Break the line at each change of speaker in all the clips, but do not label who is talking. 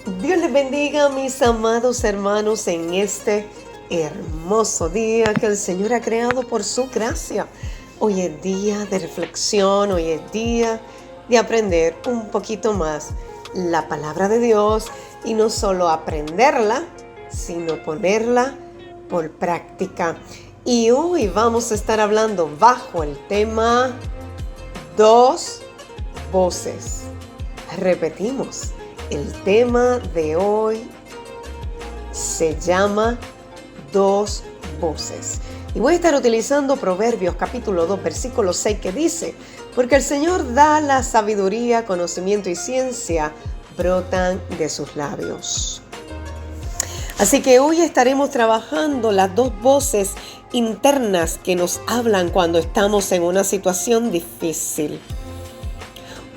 Dios les bendiga, mis amados hermanos, en este hermoso día que el Señor ha creado por su gracia. Hoy es día de reflexión, hoy es día de aprender un poquito más la palabra de Dios y no solo aprenderla, sino ponerla por práctica. Y hoy vamos a estar hablando bajo el tema dos voces. Repetimos. El tema de hoy se llama dos voces. Y voy a estar utilizando Proverbios capítulo 2, versículo 6, que dice: porque el Señor da la sabiduría, conocimiento y ciencia, brotan de sus labios. Así que hoy estaremos trabajando las dos voces internas que nos hablan cuando estamos en una situación difícil.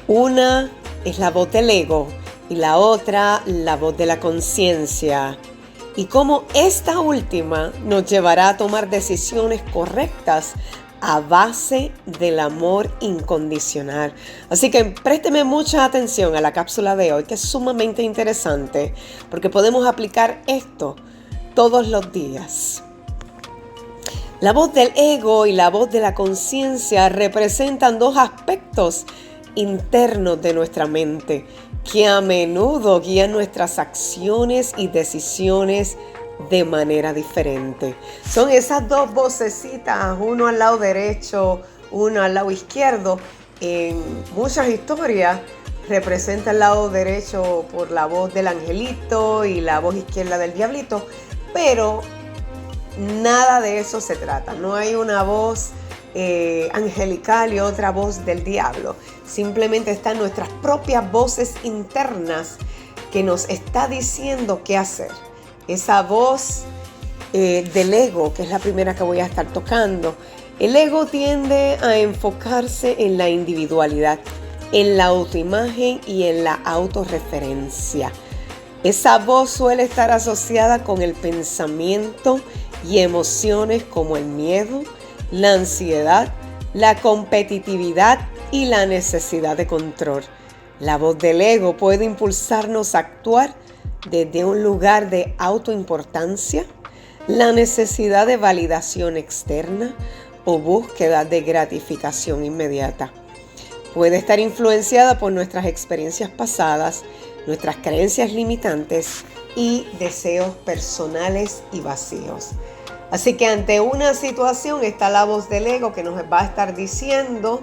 Una es la voz del ego, y la otra, la voz de la conciencia. Y cómo esta última nos llevará a tomar decisiones correctas a base del amor incondicional. Así que présteme mucha atención a la cápsula de hoy, que es sumamente interesante, porque podemos aplicar esto todos los días. La voz del ego y la voz de la conciencia representan dos aspectos internos de nuestra mente que a menudo guían nuestras acciones y decisiones de manera diferente. Son esas dos vocecitas, uno al lado derecho, uno al lado izquierdo. En muchas historias representa el lado derecho por la voz del angelito y la voz izquierda del diablito, pero nada de eso se trata. No hay una voz angelical y otra voz del diablo. Simplemente están nuestras propias voces internas que nos está diciendo qué hacer. Esa voz del ego, que es la primera que voy a estar tocando. El ego tiende a enfocarse en la individualidad, en la autoimagen y en la autorreferencia. Esa voz suele estar asociada con el pensamiento y emociones como el miedo, la ansiedad, la competitividad y la necesidad de control. La voz del ego puede impulsarnos a actuar desde un lugar de autoimportancia, la necesidad de validación externa o búsqueda de gratificación inmediata. Puede estar influenciada por nuestras experiencias pasadas, nuestras creencias limitantes y deseos personales y vacíos. Así que ante una situación está la voz del ego que nos va a estar diciendo: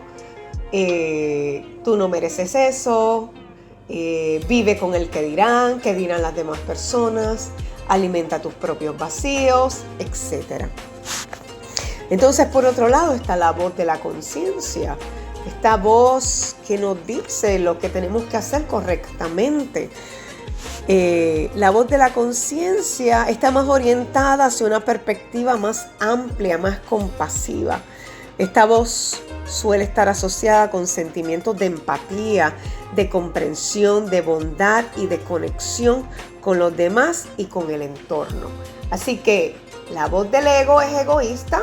tú no mereces eso, vive con el que dirán las demás personas, alimenta tus propios vacíos, etc. Entonces, por otro lado, está la voz de la conciencia, esta voz que nos dice lo que tenemos que hacer correctamente. La voz de la conciencia está más orientada hacia una perspectiva más amplia, más compasiva. Esta voz suele estar asociada con sentimientos de empatía, de comprensión, de bondad y de conexión con los demás y con el entorno. Así que la voz del ego es egoísta,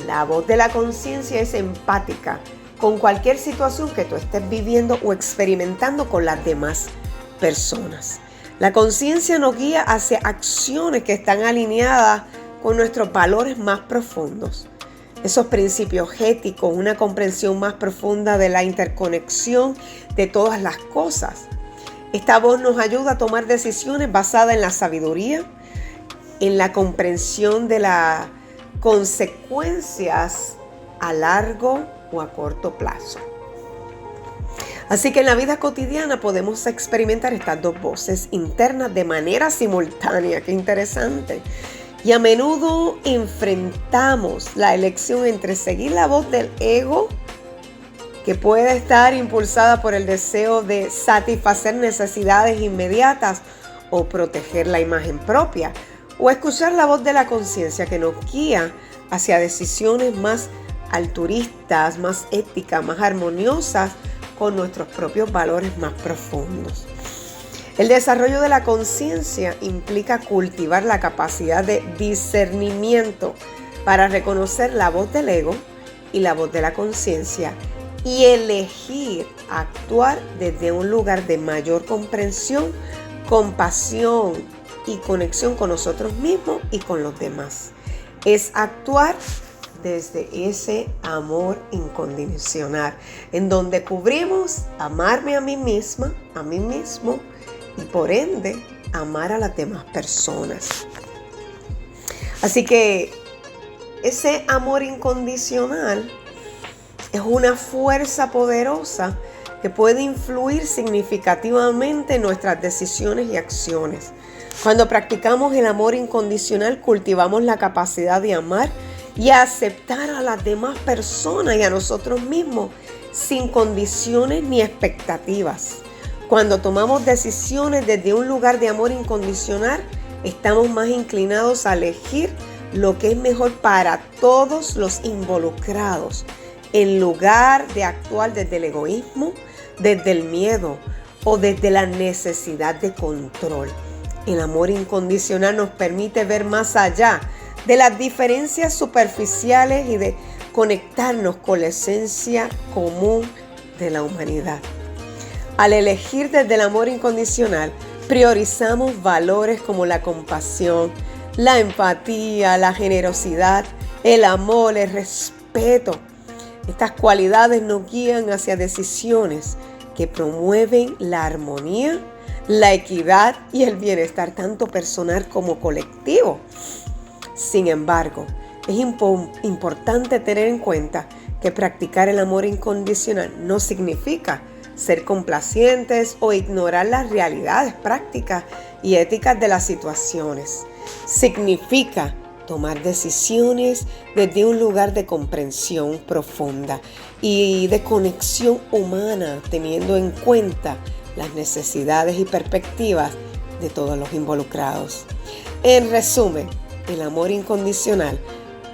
la voz de la conciencia es empática con cualquier situación que tú estés viviendo o experimentando con las demás personas. La conciencia nos guía hacia acciones que están alineadas con nuestros valores más profundos. Esos principios éticos, una comprensión más profunda de la interconexión de todas las cosas. Esta voz nos ayuda a tomar decisiones basadas en la sabiduría, en la comprensión de las consecuencias a largo o a corto plazo. Así que en la vida cotidiana podemos experimentar estas dos voces internas de manera simultánea. ¡Qué interesante! Y a menudo enfrentamos la elección entre seguir la voz del ego, que puede estar impulsada por el deseo de satisfacer necesidades inmediatas o proteger la imagen propia, o escuchar la voz de la conciencia que nos guía hacia decisiones más altruistas, más éticas, más armoniosas con nuestros propios valores más profundos. El desarrollo de la conciencia implica cultivar la capacidad de discernimiento para reconocer la voz del ego y la voz de la conciencia y elegir actuar desde un lugar de mayor comprensión, compasión y conexión con nosotros mismos y con los demás. Es actuar desde ese amor incondicional, en donde cubrimos amarme a mí misma, a mí mismo, y por ende amar a las demás personas. Así que ese amor incondicional es una fuerza poderosa que puede influir significativamente en nuestras decisiones y acciones. Cuando practicamos el amor incondicional, cultivamos la capacidad de amar y aceptar a las demás personas y a nosotros mismos sin condiciones ni expectativas. Cuando tomamos decisiones desde un lugar de amor incondicional, estamos más inclinados a elegir lo que es mejor para todos los involucrados, en lugar de actuar desde el egoísmo, desde el miedo o desde la necesidad de control. El amor incondicional nos permite ver más allá de las diferencias superficiales y de conectarnos con la esencia común de la humanidad. Al elegir desde el amor incondicional, priorizamos valores como la compasión, la empatía, la generosidad, el amor, el respeto. Estas cualidades nos guían hacia decisiones que promueven la armonía, la equidad y el bienestar tanto personal como colectivo. Sin embargo, es importante tener en cuenta que practicar el amor incondicional no significa ser complacientes o ignorar las realidades prácticas y éticas de las situaciones. Significa tomar decisiones desde un lugar de comprensión profunda y de conexión humana, teniendo en cuenta las necesidades y perspectivas de todos los involucrados. En resumen, el amor incondicional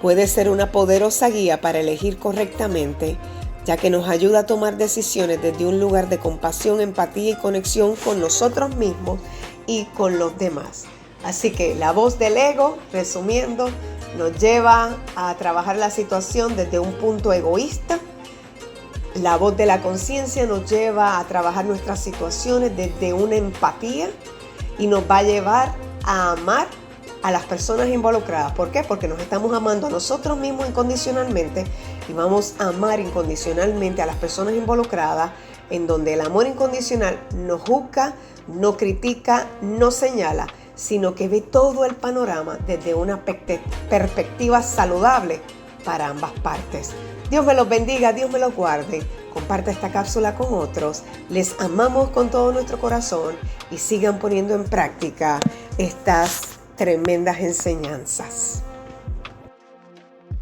puede ser una poderosa guía para elegir correctamente, ya que nos ayuda a tomar decisiones desde un lugar de compasión, empatía y conexión con nosotros mismos y con los demás. Así que la voz del ego, resumiendo, nos lleva a trabajar la situación desde un punto egoísta. La voz de la conciencia nos lleva a trabajar nuestras situaciones desde una empatía y nos va a llevar a amar a las personas involucradas. ¿Por qué? Porque nos estamos amando a nosotros mismos incondicionalmente y vamos a amar incondicionalmente a las personas involucradas, en donde el amor incondicional no juzga, no critica, no señala, sino que ve todo el panorama desde una perspectiva saludable para ambas partes. Dios me los bendiga, Dios me los guarde. Comparta esta cápsula con otros. Les amamos con todo nuestro corazón y sigan poniendo en práctica estas tremendas enseñanzas.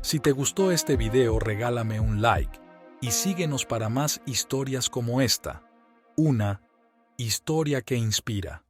Si te gustó este video, regálame un like y síguenos para más historias como esta. Una historia que inspira.